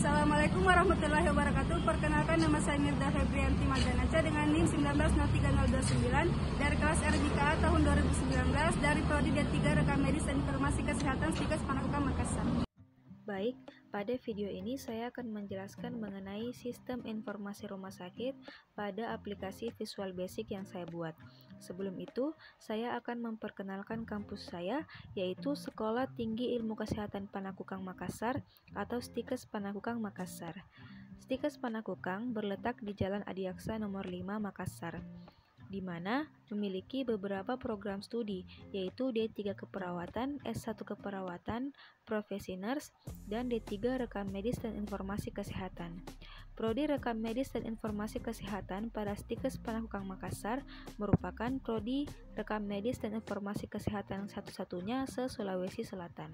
Assalamualaikum warahmatullahi wabarakatuh. Perkenalkan, nama saya Mirda Febrianti Magdanaca dengan NIM 190329 dari kelas RBKA tahun 2019 dari Prodi D3 Rekam Medis dan Informasi Kesehatan Stikes Panakukang Makassar. Baik, pada video ini saya akan menjelaskan mengenai sistem informasi rumah sakit pada aplikasi Visual Basic yang saya buat. Sebelum itu, saya akan memperkenalkan kampus saya, yaitu Sekolah Tinggi Ilmu Kesehatan Panakukang Makassar atau Stikes Panakukang Makassar. Stikes Panakukang berletak di Jalan Adiaksa nomor 5 Makassar, di mana memiliki beberapa program studi, yaitu D3 Keperawatan, S1 Keperawatan, Profesi Nurse, dan D3 Rekam Medis dan Informasi Kesehatan. Prodi Rekam Medis dan Informasi Kesehatan pada Stikes Panakukang Makassar merupakan prodi Rekam Medis dan Informasi Kesehatan satu-satunya se-Sulawesi Selatan.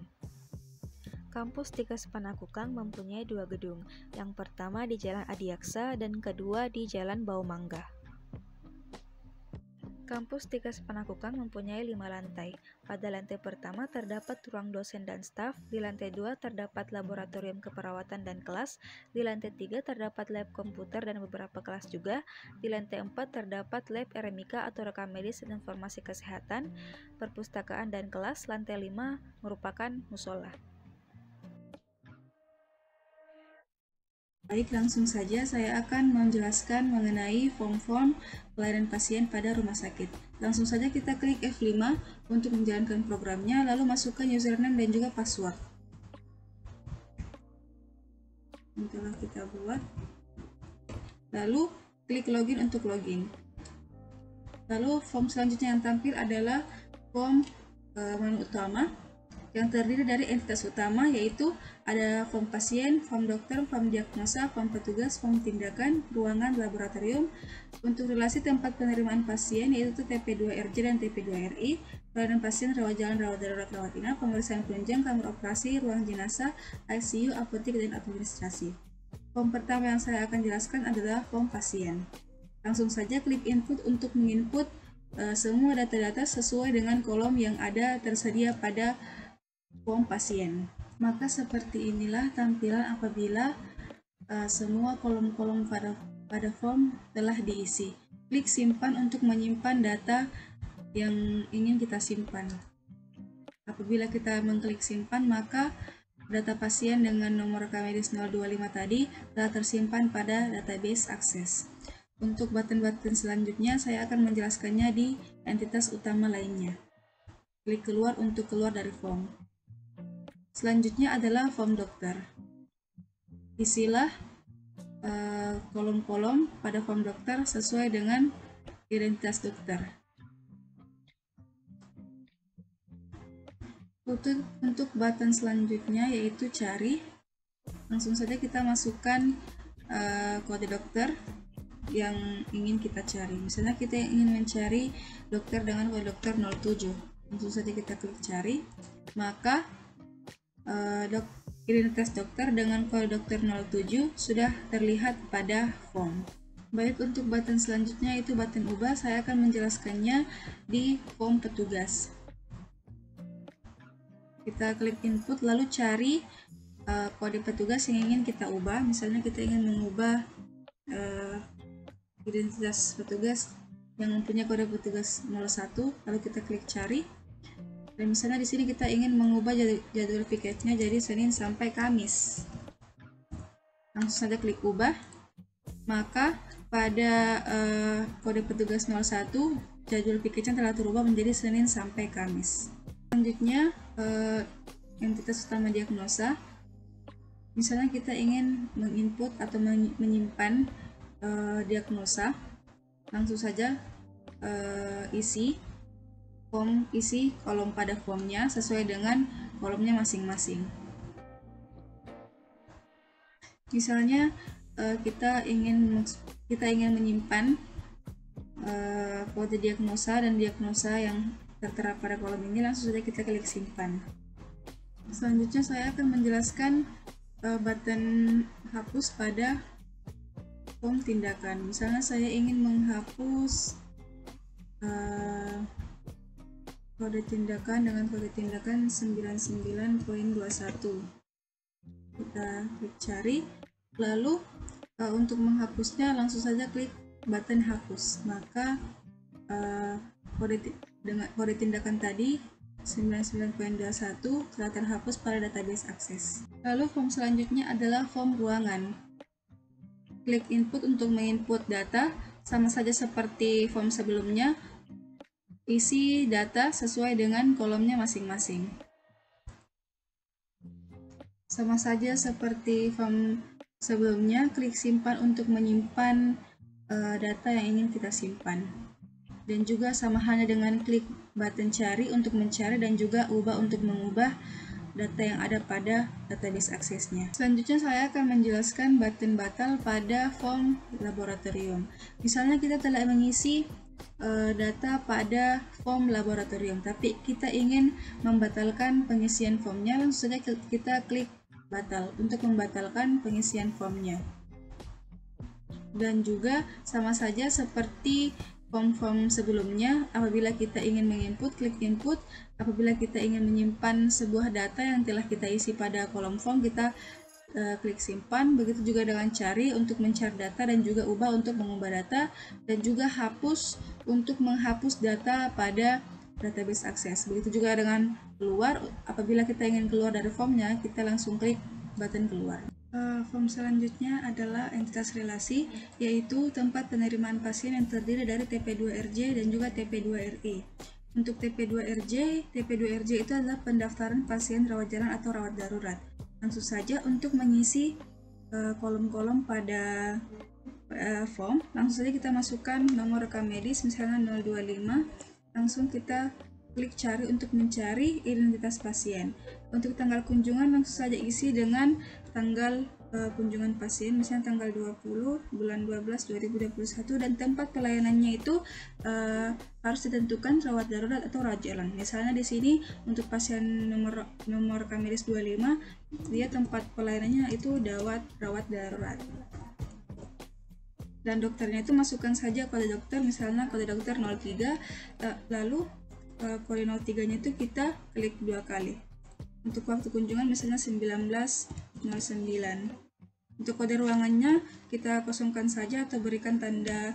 Kampus Stikes Panakukang mempunyai dua gedung, yang pertama di Jalan Adiaksa dan kedua di Jalan Baumangga. Kampus Stikes Panakukang mempunyai 5 lantai. Pada lantai pertama terdapat ruang dosen dan staf, di lantai 2 terdapat laboratorium keperawatan dan kelas, di lantai 3 terdapat lab komputer dan beberapa kelas juga, di lantai 4 terdapat lab RMIK atau rekam medis dan informasi kesehatan, perpustakaan dan kelas, lantai 5 merupakan musola. Baik, langsung saja saya akan menjelaskan mengenai form-form pelayanan pasien pada rumah sakit. Langsung saja kita klik F5 untuk menjalankan programnya, lalu masukkan username dan juga password. Yang telah kita buat. Lalu klik login untuk login. Lalu form selanjutnya yang tampil adalah form menu utama yang terdiri dari entitas utama, yaitu ada form pasien, form dokter, form diagnosa, form petugas, form tindakan, ruangan, laboratorium. Untuk relasi tempat penerimaan pasien, yaitu TP2RJ dan TP2RI, pelayanan pasien, rawat jalan, rawat darurat, rawat inap, pemeriksaan penunjang, kamar operasi, ruang jenazah, ICU, apotek, dan administrasi. Form pertama yang saya akan jelaskan adalah form pasien. Langsung saja klik input untuk menginput semua data-data sesuai dengan kolom yang ada tersedia pada form pasien. Maka seperti inilah tampilan apabila semua kolom-kolom pada form telah diisi. Klik simpan untuk menyimpan data yang ingin kita simpan. Apabila kita mengklik simpan, maka data pasien dengan nomor rekam medis 025 tadi telah tersimpan pada database akses. Untuk button-button selanjutnya saya akan menjelaskannya di entitas utama lainnya. Klik keluar untuk keluar dari form. Selanjutnya adalah form dokter. Isilah kolom-kolom pada form dokter sesuai dengan identitas dokter. Untuk button selanjutnya yaitu cari, langsung saja kita masukkan kode dokter yang ingin kita cari. Misalnya kita ingin mencari dokter dengan kode dokter 07, langsung saja kita klik cari, maka identitas dokter dengan kode dokter 07 sudah terlihat pada form. Baik, untuk button selanjutnya itu button ubah, saya akan menjelaskannya di form petugas. Kita klik input lalu cari kode petugas yang ingin kita ubah. Misalnya kita ingin mengubah identitas petugas yang mempunyai kode petugas 01, lalu kita klik cari. Dan misalnya di sini kita ingin mengubah jadwal piketnya jadi Senin sampai Kamis. Langsung saja klik ubah. Maka pada kode petugas 01 jadwal piketnya telah terubah menjadi Senin sampai Kamis. Selanjutnya entitas utama diagnosa. Misalnya kita ingin menginput atau menyimpan diagnosa. Langsung saja isi kolom pada formnya sesuai dengan kolomnya masing-masing. Misalnya kita ingin menyimpan kode diagnosa dan diagnosa yang tertera pada kolom ini, langsung saja kita klik simpan. Selanjutnya saya akan menjelaskan button hapus pada form tindakan. Misalnya saya ingin menghapus kode tindakan dengan kode tindakan 99.21. Kita klik cari, Lalu untuk menghapusnya langsung saja klik button hapus, maka kode tindakan tadi 99.21 telah terhapus pada database akses. Lalu form selanjutnya adalah form ruangan. Klik input untuk menginput data, sama saja seperti form sebelumnya, isi data sesuai dengan kolomnya masing-masing. Sama saja seperti form sebelumnya, klik simpan untuk menyimpan data yang ingin kita simpan. Dan juga sama halnya dengan klik button cari untuk mencari dan juga ubah untuk mengubah data yang ada pada database aksesnya. Selanjutnya saya akan menjelaskan button batal pada form laboratorium. Misalnya kita telah mengisi data pada form laboratorium, tapi kita ingin membatalkan pengisian formnya, langsung saja kita klik batal untuk membatalkan pengisian formnya. Dan juga sama saja seperti form-form sebelumnya, apabila kita ingin menginput, klik input. Apabila kita ingin menyimpan sebuah data yang telah kita isi pada kolom form, kita klik simpan. Begitu juga dengan cari untuk mencari data dan juga ubah untuk mengubah data, dan juga hapus untuk menghapus data pada database akses. Begitu juga dengan keluar, apabila kita ingin keluar dari formnya, kita langsung klik button keluar. Form selanjutnya adalah entitas relasi, yaitu tempat penerimaan pasien yang terdiri dari TP2RJ dan juga TP2RI. Untuk TP2RJ itu adalah pendaftaran pasien rawat jalan atau rawat darurat. Langsung saja untuk mengisi kolom-kolom pada form, langsung saja kita masukkan nomor rekam medis, misalnya 025, langsung kita klik cari untuk mencari identitas pasien. Untuk tanggal kunjungan langsung saja isi dengan tanggal kunjungan pasien, misalnya tanggal 20 bulan 12 2021, dan tempat pelayanannya itu harus ditentukan rawat darurat atau rawat jalan. Misalnya di sini untuk pasien nomor rekam medis 25, dia tempat pelayanannya itu rawat darurat. Dan dokternya itu masukkan saja kode dokter, misalnya kode dokter 03, lalu kode 03 nya itu kita klik 2 kali. Untuk waktu kunjungan misalnya 19.09. Untuk kode ruangannya kita kosongkan saja atau berikan tanda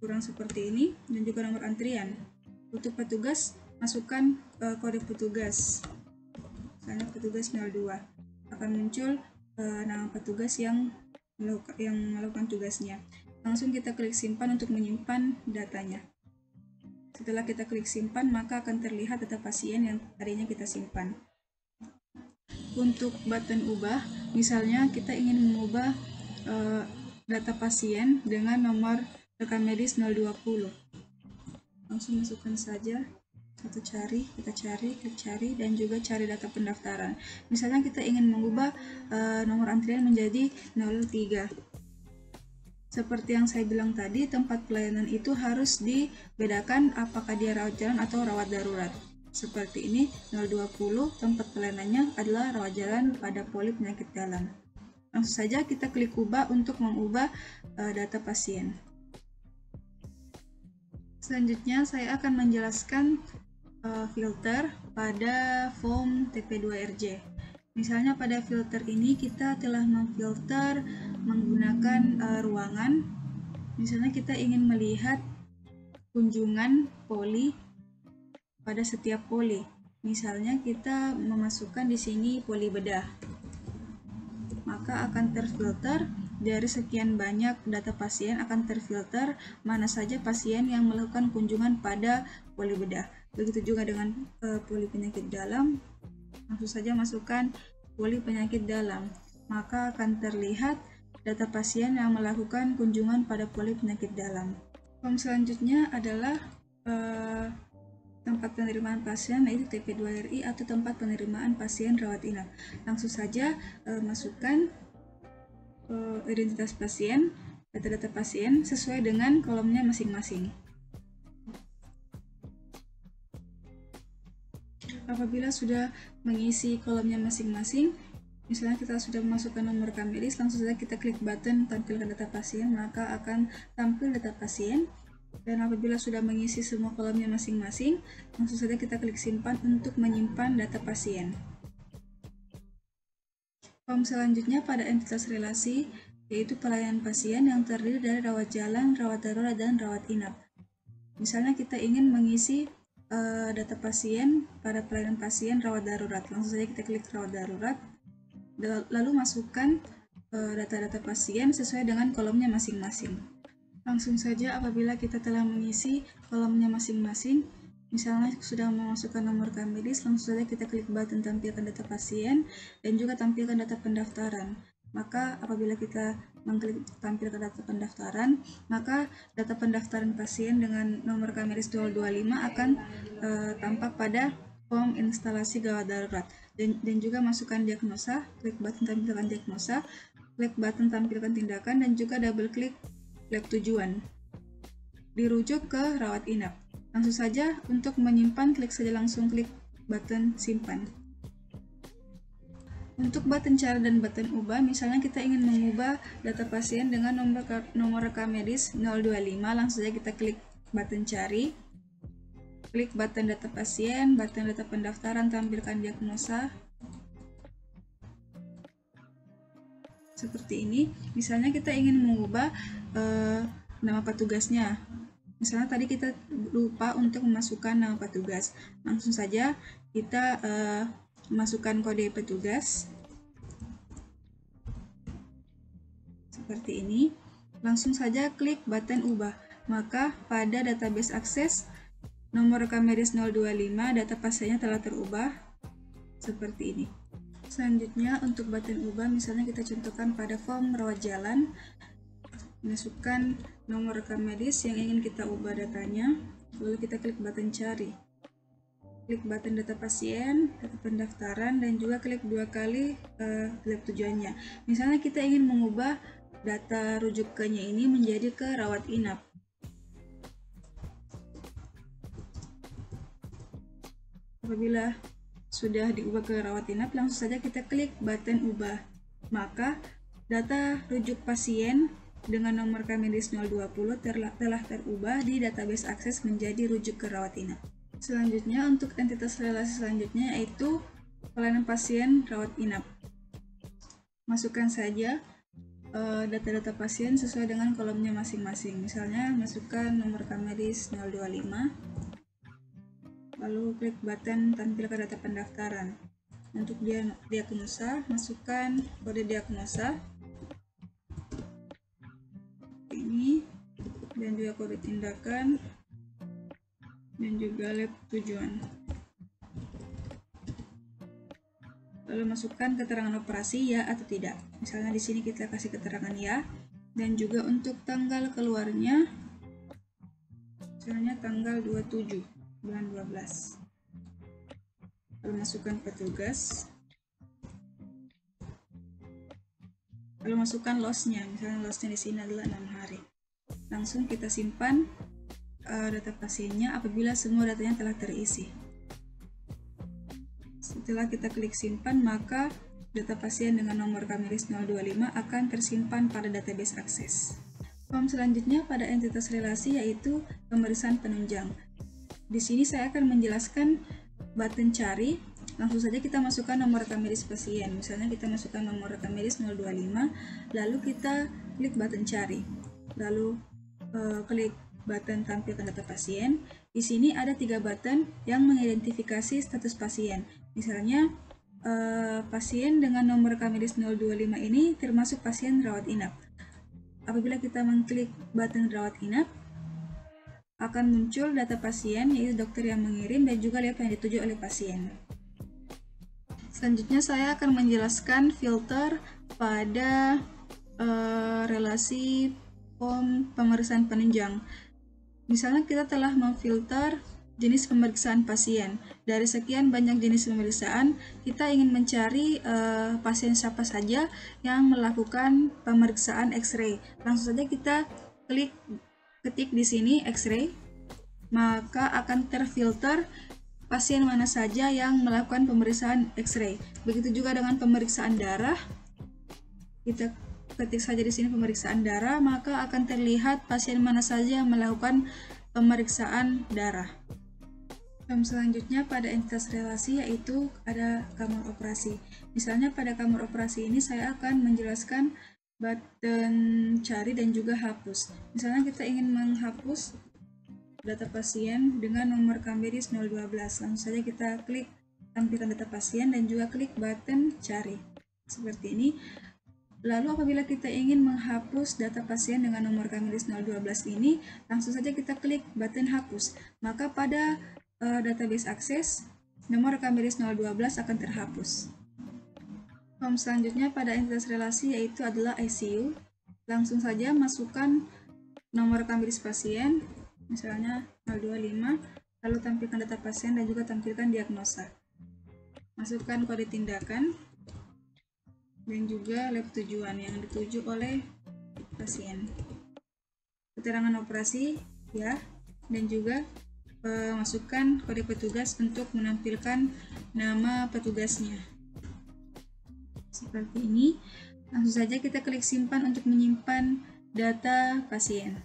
kurang seperti ini, dan juga nomor antrian. Untuk petugas masukkan kode petugas, misalnya petugas 02. Akan muncul nama petugas yang melakukan tugasnya. Langsung kita klik simpan untuk menyimpan datanya. Setelah kita klik simpan, maka akan terlihat data pasien yang tadinya kita simpan. Untuk button ubah, misalnya kita ingin mengubah data pasien dengan nomor rekam medis 020. Langsung masukkan saja atau kita cari, klik cari, dan juga cari data pendaftaran. Misalnya kita ingin mengubah nomor antrian menjadi 03. Seperti yang saya bilang tadi, tempat pelayanan itu harus dibedakan apakah dia rawat jalan atau rawat darurat. Seperti ini, 020 tempat pelayanannya adalah rawat jalan pada poli penyakit dalam. Langsung saja kita klik ubah untuk mengubah data pasien. Selanjutnya saya akan menjelaskan filter pada form TP2RJ. Misalnya pada filter ini kita telah memfilter menggunakan ruangan. Misalnya kita ingin melihat kunjungan poli pada setiap poli. Misalnya kita memasukkan di sini poli bedah, maka akan terfilter dari sekian banyak data pasien, akan terfilter mana saja pasien yang melakukan kunjungan pada poli bedah. Begitu juga dengan poli penyakit dalam, langsung saja masukkan poli penyakit dalam, maka akan terlihat data pasien yang melakukan kunjungan pada poli penyakit dalam. Form selanjutnya adalah tempat penerimaan pasien, yaitu TP2RI atau tempat penerimaan pasien rawat inap. Langsung saja masukkan identitas pasien, data-data pasien sesuai dengan kolomnya masing-masing. Apabila sudah mengisi kolomnya masing-masing, misalnya kita sudah memasukkan nomor rekam medis, langsung saja kita klik button tampilkan data pasien, maka akan tampil data pasien. Dan apabila sudah mengisi semua kolomnya masing-masing, langsung saja kita klik simpan untuk menyimpan data pasien. Form selanjutnya pada entitas relasi, yaitu pelayanan pasien yang terdiri dari rawat jalan, rawat darurat, dan rawat inap. Misalnya kita ingin mengisi data pasien pada pelayanan pasien rawat darurat. Langsung saja kita klik rawat darurat, lalu masukkan data-data pasien sesuai dengan kolomnya masing-masing. Langsung saja apabila kita telah mengisi kolomnya masing-masing, misalnya sudah memasukkan nomor rekam medis, langsung saja kita klik button tampilkan data pasien dan juga tampilkan data pendaftaran. Maka apabila kita mengklik tampilkan data pendaftaran, maka data pendaftaran pasien dengan nomor rekam medis 025 akan tampak pada form instalasi gawat darurat. Dan juga masukkan diagnosa, klik button tampilkan diagnosa, klik button tampilkan tindakan, dan juga double klik lab tujuan. Dirujuk ke rawat inap. Langsung saja untuk menyimpan, klik saja langsung klik button simpan. Untuk button cari dan button ubah, misalnya kita ingin mengubah data pasien dengan nomor rekam medis 025, langsung saja kita klik button cari, klik button data pasien, button data pendaftaran, tampilkan diagnosa. Seperti ini. Misalnya kita ingin mengubah nama petugasnya. Misalnya tadi kita lupa untuk memasukkan nama petugas. Langsung saja kita masukkan kode petugas. Seperti ini. Langsung saja klik button ubah. Maka pada database akses nomor rekam medis 025 data pasiennya telah terubah seperti ini. Selanjutnya untuk button ubah, misalnya kita contohkan pada form rawat jalan, masukkan nomor rekam medis yang ingin kita ubah datanya, lalu kita klik button cari, klik button data pasien, data pendaftaran, dan juga klik 2 kali lab tujuannya. Misalnya kita ingin mengubah data rujukannya ini menjadi ke rawat inap. Apabila sudah diubah ke rawat inap, langsung saja kita klik button ubah. Maka data rujuk pasien dengan nomor rekam medis 020 telah terubah di database akses menjadi rujuk ke rawat inap. Selanjutnya untuk entitas relasi selanjutnya yaitu pelayanan pasien rawat inap. Masukkan saja data-data pasien sesuai dengan kolomnya masing-masing. Misalnya masukkan nomor rekam medis 025. Lalu klik button tampilkan data pendaftaran. Untuk diagnosa, masukkan kode diagnosa ini, dan juga kode tindakan, dan juga lab tujuan. Lalu masukkan keterangan operasi ya atau tidak. Misalnya di sini kita kasih keterangan ya, dan juga untuk tanggal keluarnya, misalnya tanggal 27 bulan 12. Lalu masukkan petugas, lalu masukkan lossnya, misalnya lossnya di sini adalah 6 hari. Langsung kita simpan data pasiennya apabila semua datanya telah terisi. Setelah kita klik simpan, maka data pasien dengan nomor rekam medis 025 akan tersimpan pada database akses. Form selanjutnya pada entitas relasi yaitu pemeriksaan penunjang. Di sini saya akan menjelaskan button cari. Langsung saja kita masukkan nomor rekam medis pasien. Misalnya kita masukkan nomor rekam medis 025, lalu kita klik button cari. Lalu klik button tampilkan data pasien. Di sini ada 3 button yang mengidentifikasi status pasien. Misalnya pasien dengan nomor rekam medis 025 ini termasuk pasien rawat inap. Apabila kita mengklik button rawat inap, akan muncul data pasien, yaitu dokter yang mengirim dan juga lab yang dituju oleh pasien. Selanjutnya saya akan menjelaskan filter pada relasi form pemeriksaan penunjang. Misalnya kita telah memfilter jenis pemeriksaan pasien. Dari sekian banyak jenis pemeriksaan, kita ingin mencari pasien siapa saja yang melakukan pemeriksaan X-ray. Langsung saja kita ketik di sini X-ray, maka akan terfilter pasien mana saja yang melakukan pemeriksaan X-ray. Begitu juga dengan pemeriksaan darah. Kita ketik saja di sini pemeriksaan darah, maka akan terlihat pasien mana saja yang melakukan pemeriksaan darah. Form selanjutnya pada entitas relasi yaitu ada kamar operasi. Misalnya pada kamar operasi ini saya akan menjelaskan button cari dan juga hapus. Misalnya kita ingin menghapus data pasien dengan nomor KAMBEDIS 012. Langsung saja kita klik tampilkan data pasien dan juga klik button cari. Seperti ini. Lalu apabila kita ingin menghapus data pasien dengan nomor KAMBEDIS 012 ini, langsung saja kita klik button hapus. Maka pada database akses, nomor KAMBEDIS 012 akan terhapus. Form selanjutnya pada entitas relasi yaitu adalah ICU. Langsung saja masukkan nomor KAMBEDIS pasien, misalnya 025, lalu tampilkan data pasien dan juga tampilkan diagnosa. Masukkan kode tindakan dan juga lab tujuan yang dituju oleh pasien. Keterangan operasi ya, dan juga masukkan kode petugas untuk menampilkan nama petugasnya. Seperti ini. Langsung saja kita klik simpan untuk menyimpan data pasien.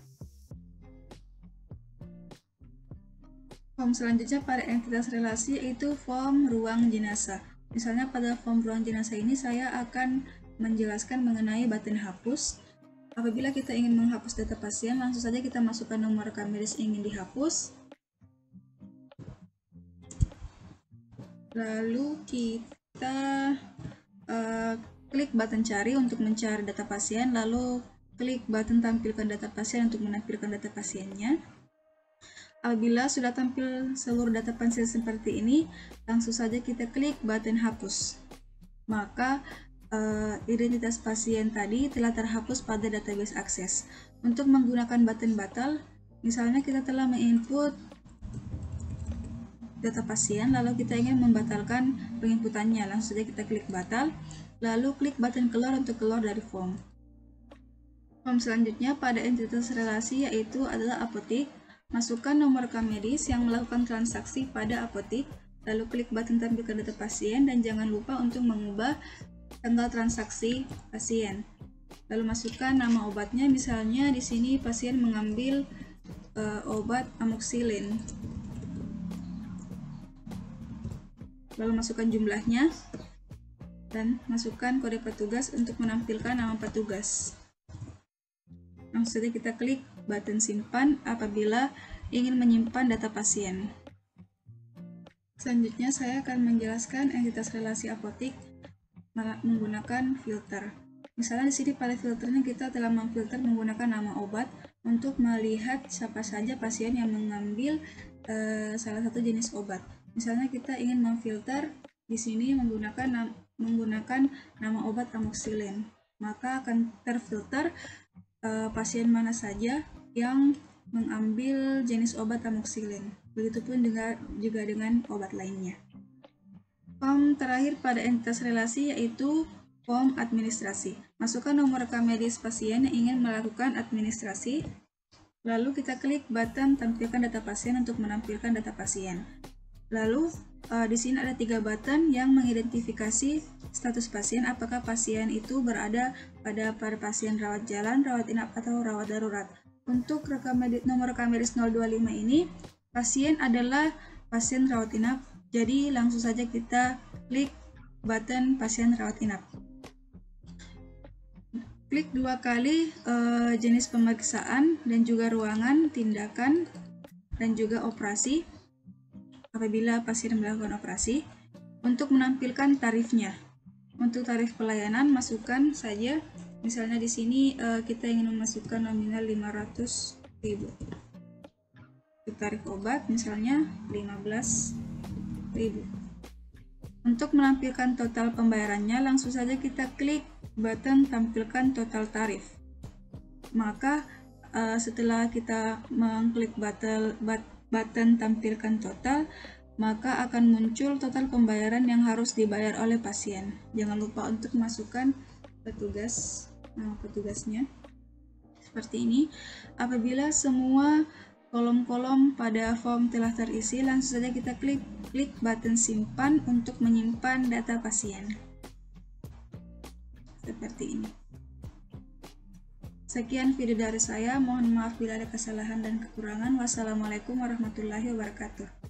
Form selanjutnya pada entitas relasi yaitu form ruang jenazah. Misalnya pada form ruang jenazah ini saya akan menjelaskan mengenai button hapus. Apabila kita ingin menghapus data pasien, langsung saja kita masukkan nomor KAMBEDIS ingin dihapus. Lalu kita klik button cari untuk mencari data pasien, lalu klik button tampilkan data pasien untuk menampilkan data pasiennya. Apabila sudah tampil seluruh data pasien seperti ini, langsung saja kita klik button hapus. Maka identitas pasien tadi telah terhapus pada database akses. Untuk menggunakan button batal, misalnya kita telah menginput data pasien, lalu kita ingin membatalkan penginputannya, langsung saja kita klik batal, lalu klik button keluar untuk keluar dari form. Form selanjutnya pada entitas relasi yaitu adalah apotik. Masukkan nomor KAMBEDIS yang melakukan transaksi pada apotik, lalu klik button tampilkan data pasien dan jangan lupa untuk mengubah tanggal transaksi pasien. Lalu masukkan nama obatnya, misalnya di sini pasien mengambil obat amoxicillin. Lalu masukkan jumlahnya dan masukkan kode petugas untuk menampilkan nama petugas. Langsung saja kita klik button simpan apabila ingin menyimpan data pasien. Selanjutnya saya akan menjelaskan entitas relasi apotik menggunakan filter. Misalnya di sini pada filternya kita telah memfilter menggunakan nama obat untuk melihat siapa saja pasien yang mengambil salah satu jenis obat. Misalnya kita ingin memfilter di sini menggunakan nama obat amoxicillin, maka akan terfilter pasien mana saja yang mengambil jenis obat amoxicillin. Begitupun juga dengan obat lainnya. Form terakhir pada entitas relasi yaitu form administrasi. Masukkan nomor KAMBEDIS pasien yang ingin melakukan administrasi. Lalu kita klik button tampilkan data pasien untuk menampilkan data pasien. Lalu di sini ada 3 button yang mengidentifikasi status pasien, apakah pasien itu berada pada pasien rawat jalan, rawat inap, atau rawat darurat. Untuk nomor KAMBEDIS 025 ini, pasien adalah pasien rawat inap, jadi langsung saja kita klik button pasien rawat inap. Klik 2 kali jenis pemeriksaan dan juga ruangan, tindakan, dan juga operasi apabila pasien melakukan operasi. Untuk menampilkan tarifnya, untuk tarif pelayanan masukkan saja, misalnya di sini kita ingin memasukkan nominal 500.000. Untuk tarif obat misalnya 15.000. Untuk menampilkan total pembayarannya, langsung saja kita klik button tampilkan total tarif. Maka setelah kita mengklik button tampilkan total, maka akan muncul total pembayaran yang harus dibayar oleh pasien. Jangan lupa untuk masukkan nama petugasnya seperti ini. Apabila semua kolom-kolom pada form telah terisi, langsung saja kita klik button simpan untuk menyimpan data pasien seperti ini. Sekian video dari saya, mohon maaf bila ada kesalahan dan kekurangan. Wassalamualaikum warahmatullahi wabarakatuh.